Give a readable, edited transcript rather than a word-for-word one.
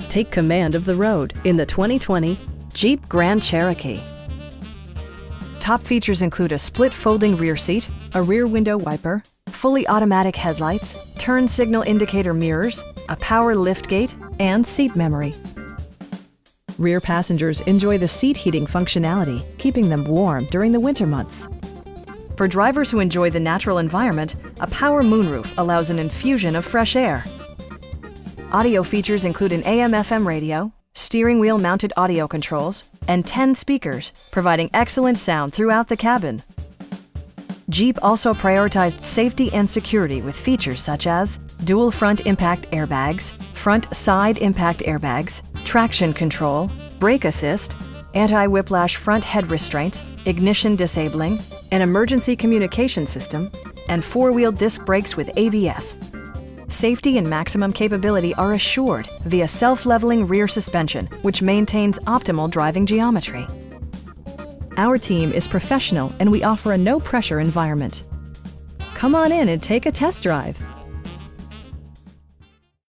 Take command of the road in the 2020 Jeep Grand Cherokee. Top features include a split folding rear seat, a rear window wiper, fully automatic headlights, turn signal indicator mirrors, a power liftgate, and seat memory. Rear passengers enjoy the seat heating functionality, keeping them warm during the winter months. For drivers who enjoy the natural environment, a power moonroof allows an infusion of fresh air. Audio features include an AM/FM radio, steering wheel mounted audio controls, and 10 speakers, providing excellent sound throughout the cabin. Jeep also prioritized safety and security with features such as dual front impact airbags, front side impact airbags, traction control, brake assist, anti-whiplash front head restraints, ignition disabling, an emergency communication system, and four-wheel disc brakes with ABS. Safety and maximum capability are assured via self-leveling rear suspension, which maintains optimal driving geometry. Our team is professional and we offer a no-pressure environment. Come on in and take a test drive.